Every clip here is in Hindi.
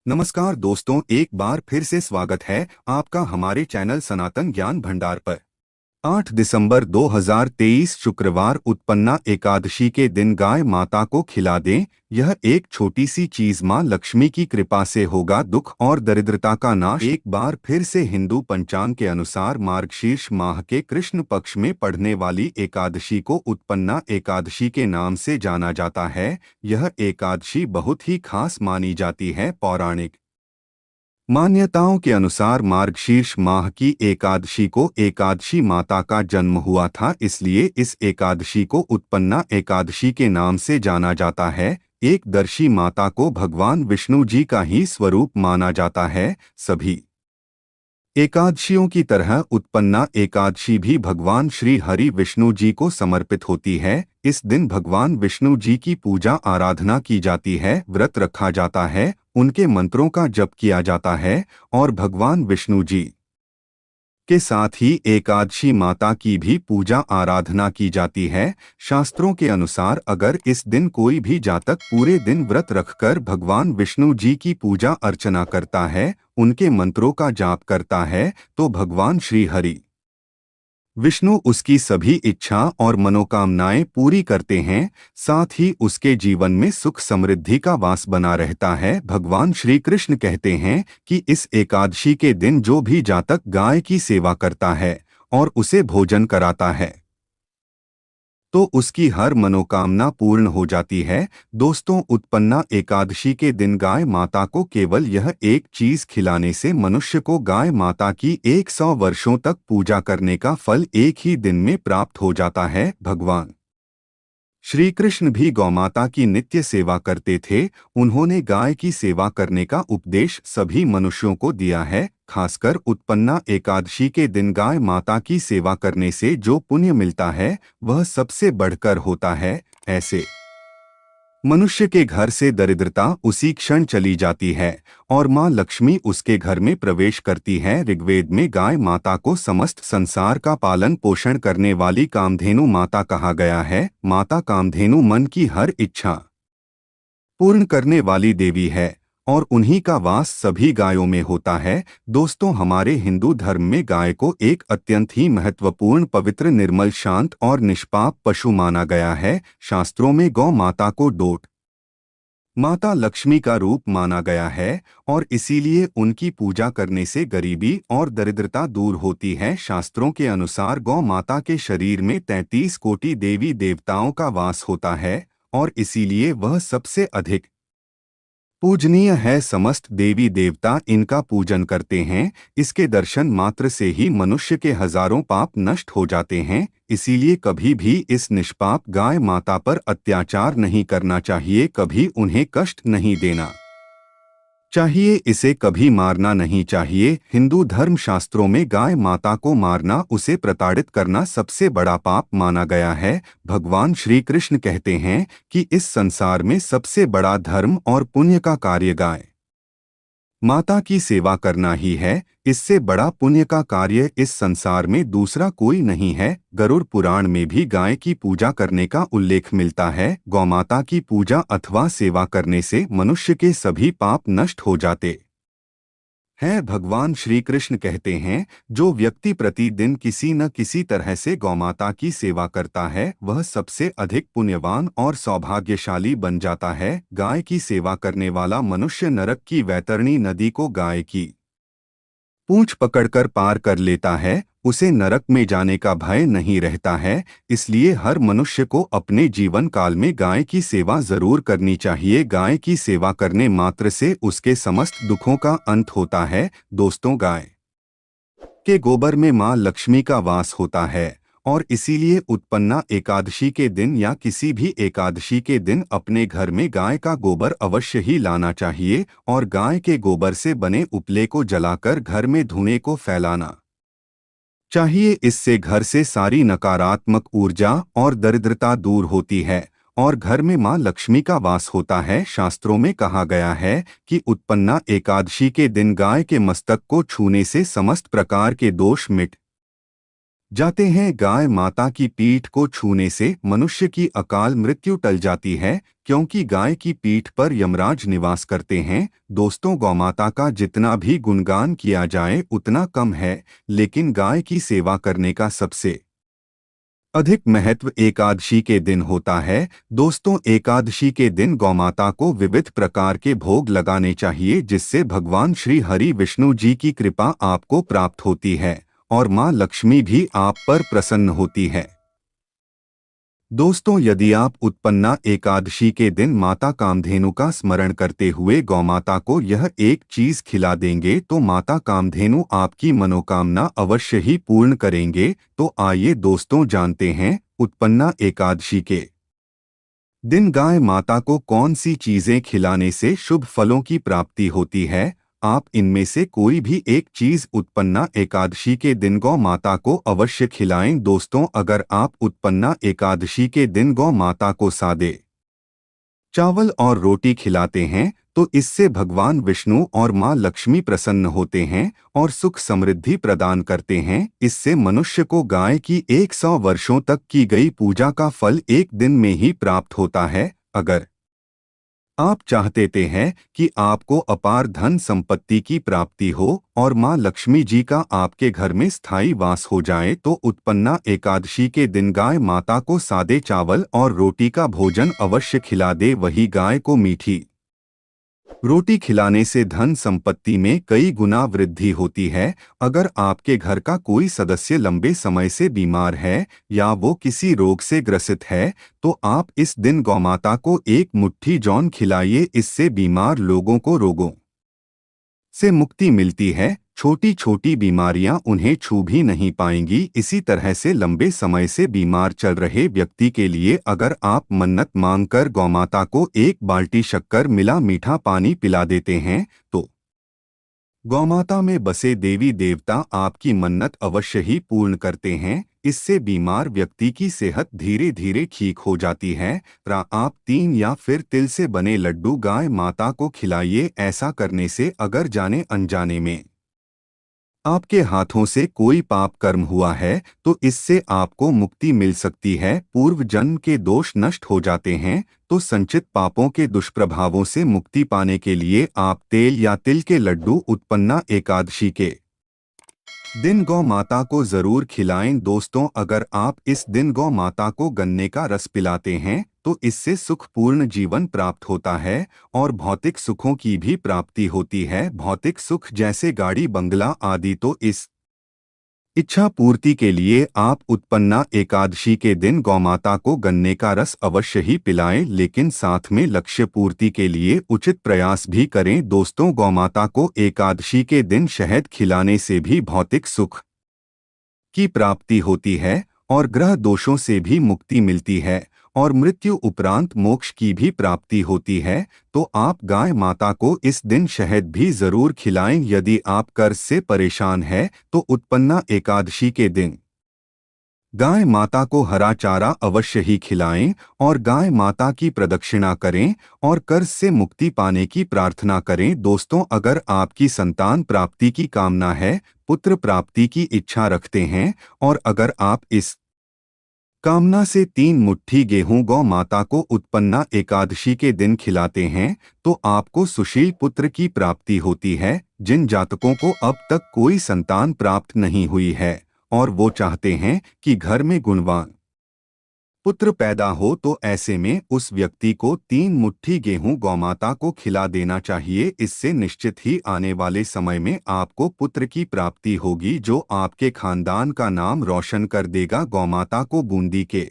नमस्कार दोस्तों, एक बार फिर से स्वागत है आपका हमारे चैनल सनातन ज्ञान भंडार पर। 8 दिसंबर 2023 शुक्रवार उत्पन्ना एकादशी के दिन गाय माता को खिला दें। यह एक छोटी सी चीज मां लक्ष्मी की कृपा से होगा दुख और दरिद्रता का नाश। एक बार फिर से हिंदू पंचांग के अनुसार मार्गशीर्ष माह के कृष्ण पक्ष में पड़ने वाली एकादशी को उत्पन्ना एकादशी के नाम से जाना जाता है। यह एकादशी बहुत ही खास मानी जाती है। पौराणिक मान्यताओं के अनुसार मार्गशीर्ष माह की एकादशी को एकादशी माता का जन्म हुआ था, इसलिए इस एकादशी को उत्पन्ना एकादशी के नाम से जाना जाता है। एकदर्शी माता को भगवान विष्णु जी का ही स्वरूप माना जाता है। सभी एकादशियों की तरह उत्पन्ना एकादशी भी भगवान श्री हरि विष्णु जी को समर्पित होती है। इस दिन भगवान विष्णु जी की पूजा आराधना की जाती है, व्रत रखा जाता है, उनके मंत्रों का जप किया जाता है और भगवान विष्णु जी के साथ ही एकादशी माता की भी पूजा आराधना की जाती है। शास्त्रों के अनुसार अगर इस दिन कोई भी जातक पूरे दिन व्रत रखकर भगवान विष्णु जी की पूजा अर्चना करता है, उनके मंत्रों का जाप करता है, तो भगवान श्री हरि विष्णु उसकी सभी इच्छा और मनोकामनाएं पूरी करते हैं। साथ ही उसके जीवन में सुख समृद्धि का वास बना रहता है। भगवान श्री कृष्ण कहते हैं कि इस एकादशी के दिन जो भी जातक गाय की सेवा करता है और उसे भोजन कराता है तो उसकी हर मनोकामना पूर्ण हो जाती है। दोस्तों, उत्पन्ना एकादशी के दिन गाय माता को केवल यह एक चीज खिलाने से मनुष्य को गाय माता की 100 वर्षों तक पूजा करने का फल एक ही दिन में प्राप्त हो जाता है। भगवान श्री कृष्ण भी गौमाता की नित्य सेवा करते थे। उन्होंने गाय की सेवा करने का उपदेश सभी मनुष्यों को दिया है। खासकर उत्पन्ना एकादशी के दिन गाय माता की सेवा करने से जो पुण्य मिलता है वह सबसे बढ़कर होता है। ऐसे मनुष्य के घर से दरिद्रता उसी क्षण चली जाती है और मां लक्ष्मी उसके घर में प्रवेश करती है। ऋग्वेद में गाय माता को समस्त संसार का पालन पोषण करने वाली कामधेनु माता कहा गया है। माता कामधेनु मन की हर इच्छा पूर्ण करने वाली देवी है और उन्हीं का वास सभी गायों में होता है। दोस्तों, हमारे हिंदू धर्म में गाय को एक अत्यंत ही महत्वपूर्ण, पवित्र, निर्मल, शांत और निष्पाप पशु माना गया है। शास्त्रों में गौ माता को डोट माता लक्ष्मी का रूप माना गया है और इसीलिए उनकी पूजा करने से गरीबी और दरिद्रता दूर होती है। शास्त्रों के अनुसार गौ माता के शरीर में 33 कोटि देवी देवताओं का वास होता है और इसीलिए वह सबसे अधिक पूजनीय है। समस्त देवी देवता इनका पूजन करते हैं। इसके दर्शन मात्र से ही मनुष्य के हजारों पाप नष्ट हो जाते हैं। इसीलिए कभी भी इस निष्पाप गाय माता पर अत्याचार नहीं करना चाहिए, कभी उन्हें कष्ट नहीं देना चाहिए, इसे कभी मारना नहीं चाहिए। हिंदू धर्म शास्त्रों में गाय माता को मारना, उसे प्रताड़ित करना सबसे बड़ा पाप माना गया है। भगवान श्री कृष्ण कहते हैं कि इस संसार में सबसे बड़ा धर्म और पुण्य का कार्य गाय माता की सेवा करना ही है। इससे बड़ा पुण्य का कार्य इस संसार में दूसरा कोई नहीं है। गरुड़ पुराण में भी गाय की पूजा करने का उल्लेख मिलता है। गौमाता की पूजा अथवा सेवा करने से मनुष्य के सभी पाप नष्ट हो जाते हैं। भगवान श्री कृष्ण कहते हैं, जो व्यक्ति प्रतिदिन किसी न किसी तरह से गौमाता की सेवा करता है वह सबसे अधिक पुण्यवान और सौभाग्यशाली बन जाता है। गाय की सेवा करने वाला मनुष्य नरक की वैतरणी नदी को गाय की पूंछ पकड़कर पार कर लेता है, उसे नरक में जाने का भय नहीं रहता है। इसलिए हर मनुष्य को अपने जीवन काल में गाय की सेवा जरूर करनी चाहिए। गाय की सेवा करने मात्र से उसके समस्त दुखों का अंत होता है। दोस्तों, गाय के गोबर में मां लक्ष्मी का वास होता है और इसीलिए उत्पन्ना एकादशी के दिन या किसी भी एकादशी के दिन अपने घर में गाय का गोबर अवश्य ही लाना चाहिए और गाय के गोबर से बने उपले को जलाकर घर में धुएं को फैलाना चाहिए। इससे घर से सारी नकारात्मक ऊर्जा और दरिद्रता दूर होती है और घर में मां लक्ष्मी का वास होता है। शास्त्रों में कहा गया है कि उत्पन्ना एकादशी के दिन गाय के मस्तक को छूने से समस्त प्रकार के दोष मिट जाते हैं। गाय माता की पीठ को छूने से मनुष्य की अकाल मृत्यु टल जाती है, क्योंकि गाय की पीठ पर यमराज निवास करते हैं। दोस्तों, गौमाता का जितना भी गुणगान किया जाए उतना कम है, लेकिन गाय की सेवा करने का सबसे अधिक महत्व एकादशी के दिन होता है। दोस्तों, एकादशी के दिन गौमाता को विविध प्रकार के भोग लगाने चाहिए, जिससे भगवान श्री हरि विष्णु जी की कृपा आपको प्राप्त होती है और मां लक्ष्मी भी आप पर प्रसन्न होती है। दोस्तों, यदि आप उत्पन्ना एकादशी के दिन माता कामधेनु का स्मरण करते हुए गौमाता को यह एक चीज खिला देंगे तो माता कामधेनु आपकी मनोकामना अवश्य ही पूर्ण करेंगे। तो आइए दोस्तों, जानते हैं उत्पन्ना एकादशी के दिन गाय माता को कौन सी चीजें खिलाने से शुभ फलों की प्राप्ति होती है। आप इनमें से कोई भी एक चीज उत्पन्ना एकादशी के दिन गौ माता को अवश्य खिलाएं। दोस्तों, अगर आप उत्पन्ना एकादशी के दिन गौ माता को सादे चावल और रोटी खिलाते हैं तो इससे भगवान विष्णु और मां लक्ष्मी प्रसन्न होते हैं और सुख समृद्धि प्रदान करते हैं। इससे मनुष्य को गाय की 100 वर्षों तक की गई पूजा का फल एक दिन में ही प्राप्त होता है। अगर आप चाहते हैं कि आपको अपार धन संपत्ति की प्राप्ति हो और मां लक्ष्मी जी का आपके घर में स्थायी वास हो जाए तो उत्पन्ना एकादशी के दिन गाय माता को सादे चावल और रोटी का भोजन अवश्य खिला दे। वही गाय को मीठी रोटी खिलाने से धन संपत्ति में कई गुना वृद्धि होती है। अगर आपके घर का कोई सदस्य लंबे समय से बीमार है या वो किसी रोग से ग्रसित है तो आप इस दिन गौमाता को एक मुट्ठी जौन खिलाइए। इससे बीमार लोगों को रोगों से मुक्ति मिलती है। छोटी छोटी बीमारियां उन्हें छू भी नहीं पाएंगी। इसी तरह से लंबे समय से बीमार चल रहे व्यक्ति के लिए अगर आप मन्नत मांगकर गौमाता को एक बाल्टी शक्कर मिला मीठा पानी पिला देते हैं तो गौमाता में बसे देवी देवता आपकी मन्नत अवश्य ही पूर्ण करते हैं। इससे बीमार व्यक्ति की सेहत धीरे धीरे ठीक हो जाती है। आप 3 या फिर तिल से बने लड्डू गाय माता को खिलाइए। ऐसा करने से अगर जाने अनजाने में आपके हाथों से कोई पाप कर्म हुआ है तो इससे आपको मुक्ति मिल सकती है। पूर्व जन्म के दोष नष्ट हो जाते हैं। तो संचित पापों के दुष्प्रभावों से मुक्ति पाने के लिए आप तेल या तिल के लड्डू उत्पन्ना एकादशी के दिन गौ माता को जरूर खिलाएं। दोस्तों, अगर आप इस दिन गौ माता को गन्ने का रस पिलाते हैं तो इससे सुखपूर्ण जीवन प्राप्त होता है और भौतिक सुखों की भी प्राप्ति होती है। भौतिक सुख जैसे गाड़ी बंगला आदि। तो इस इच्छा पूर्ति के लिए आप उत्पन्ना एकादशी के दिन गौमाता को गन्ने का रस अवश्य ही पिलाएं, लेकिन साथ में लक्ष्य पूर्ति के लिए उचित प्रयास भी करें। दोस्तों, गौमाता को एकादशी के दिन शहद खिलाने से भी भौतिक सुख की प्राप्ति होती है और ग्रह दोषों से भी मुक्ति मिलती है और मृत्यु उपरांत मोक्ष की भी प्राप्ति होती है। तो आप गाय माता को इस दिन शहद भी जरूर खिलाएं। यदि आप कर्ज से परेशान हैं तो उत्पन्ना एकादशी के दिन गाय माता को हरा चारा अवश्य ही खिलाएं और गाय माता की प्रदक्षिणा करें और कर्ज से मुक्ति पाने की प्रार्थना करें। दोस्तों, अगर आपकी संतान प्राप्ति की कामना है, पुत्र प्राप्ति की इच्छा रखते हैं और अगर आप इस कामना से 3 मुट्ठी गेहूं गौ माता को उत्पन्ना एकादशी के दिन खिलाते हैं तो आपको सुशील पुत्र की प्राप्ति होती है। जिन जातकों को अब तक कोई संतान प्राप्त नहीं हुई है और वो चाहते हैं कि घर में गुणवान पुत्र पैदा हो तो ऐसे में उस व्यक्ति को 3 मुट्ठी गेहूं गौमाता को खिला देना चाहिए। इससे निश्चित ही आने वाले समय में आपको पुत्र की प्राप्ति होगी जो आपके खानदान का नाम रोशन कर देगा। गौमाता को बूंदी के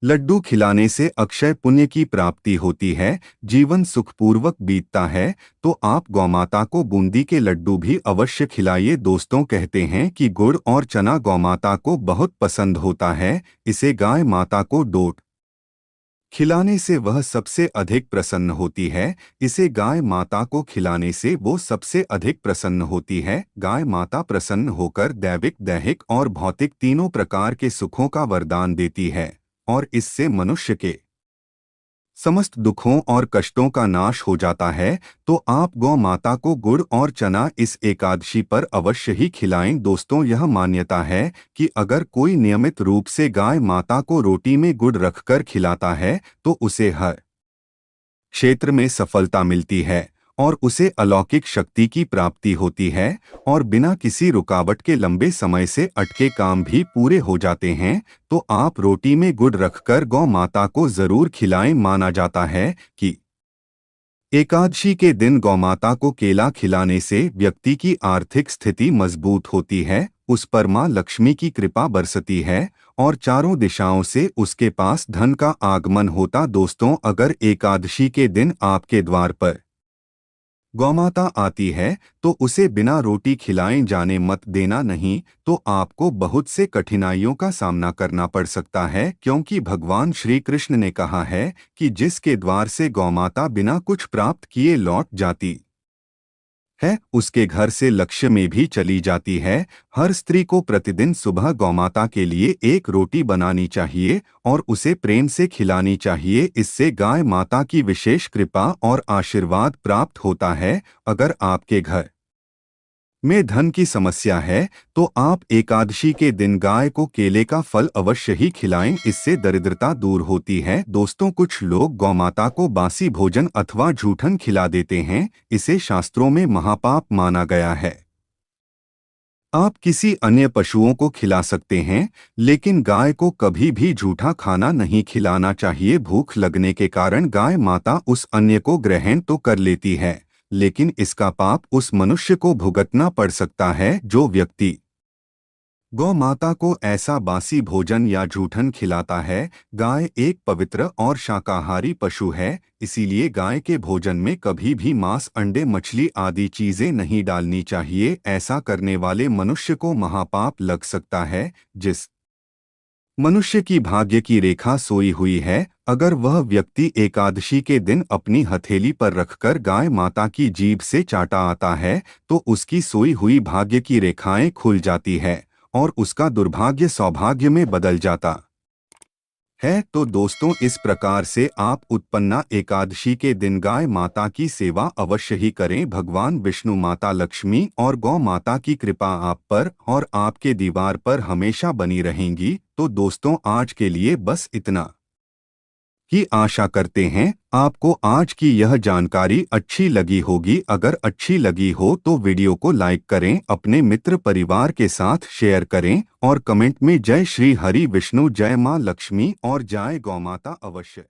लड्डू खिलाने से अक्षय पुण्य की प्राप्ति होती है, जीवन सुखपूर्वक बीतता है। तो आप गौमाता को बूंदी के लड्डू भी अवश्य खिलाइए। दोस्तों, कहते हैं कि गुड़ और चना गौमाता को बहुत पसंद होता है। इसे गाय माता को डोट खिलाने से वह सबसे अधिक प्रसन्न होती है। इसे गाय माता को खिलाने से वो सबसे अधिक प्रसन्न होती है। गाय माता प्रसन्न होकर दैविक, दैहिक और भौतिक तीनों प्रकार के सुखों का वरदान देती है और इससे मनुष्य के समस्त दुखों और कष्टों का नाश हो जाता है। तो आप गौ माता को गुड़ और चना इस एकादशी पर अवश्य ही खिलाएं। दोस्तों, यह मान्यता है कि अगर कोई नियमित रूप से गाय माता को रोटी में गुड़ रखकर खिलाता है तो उसे हर क्षेत्र में सफलता मिलती है और उसे अलौकिक शक्ति की प्राप्ति होती है और बिना किसी रुकावट के लंबे समय से अटके काम भी पूरे हो जाते हैं। तो आप रोटी में गुड़ रखकर गौ माता को जरूर खिलाएं। माना जाता है कि एकादशी के दिन गौमाता को केला खिलाने से व्यक्ति की आर्थिक स्थिति मजबूत होती है, उस पर मां लक्ष्मी की कृपा बरसती है और चारों दिशाओं से उसके पास धन का आगमन होता। दोस्तों, अगर एकादशी के दिन आपके द्वार पर गौमाता आती है तो उसे बिना रोटी खिलाए जाने मत देना, नहीं तो आपको बहुत से कठिनाइयों का सामना करना पड़ सकता है, क्योंकि भगवान श्री कृष्ण ने कहा है कि जिसके द्वार से गौमाता बिना कुछ प्राप्त किए लौट जाती है उसके घर से लक्ष्य में भी चली जाती है। हर स्त्री को प्रतिदिन सुबह गौमाता के लिए एक रोटी बनानी चाहिए और उसे प्रेम से खिलानी चाहिए। इससे गाय माता की विशेष कृपा और आशीर्वाद प्राप्त होता है। अगर आपके घर में धन की समस्या है तो आप एकादशी के दिन गाय को केले का फल अवश्य ही खिलाएं, इससे दरिद्रता दूर होती है। दोस्तों, कुछ लोग गौमाता को बासी भोजन अथवा जूठन खिला देते हैं, इसे शास्त्रों में महापाप माना गया है। आप किसी अन्य पशुओं को खिला सकते हैं, लेकिन गाय को कभी भी जूठा खाना नहीं खिलाना चाहिए। भूख लगने के कारण गाय माता उस अन्य को ग्रहण तो कर लेती है, लेकिन इसका पाप उस मनुष्य को भुगतना पड़ सकता है जो व्यक्ति गौ माता को ऐसा बासी भोजन या जूठन खिलाता है। गाय एक पवित्र और शाकाहारी पशु है, इसीलिए गाय के भोजन में कभी भी मांस, अंडे, मछली आदि चीजें नहीं डालनी चाहिए। ऐसा करने वाले मनुष्य को महापाप लग सकता है। जिस मनुष्य की भाग्य की रेखा सोई हुई है, अगर वह व्यक्ति एकादशी के दिन अपनी हथेली पर रखकर गाय माता की जीभ से चाटा आता है तो उसकी सोई हुई भाग्य की रेखाएं खुल जाती है और उसका दुर्भाग्य सौभाग्य में बदल जाता है। तो दोस्तों, इस प्रकार से आप उत्पन्ना एकादशी के दिन गाय माता की सेवा अवश्य ही करें। भगवान विष्णु, माता लक्ष्मी और गौ माता की कृपा आप पर और आपके दीवार पर हमेशा बनी रहेंगी। तो दोस्तों, आज के लिए बस इतना ही आशा करते हैं आपको आज की यह जानकारी अच्छी लगी होगी। अगर अच्छी लगी हो तो वीडियो को लाइक करें, अपने मित्र परिवार के साथ शेयर करें और कमेंट में जय श्री हरि विष्णु, जय मां लक्ष्मी और जय गौमाता अवश्य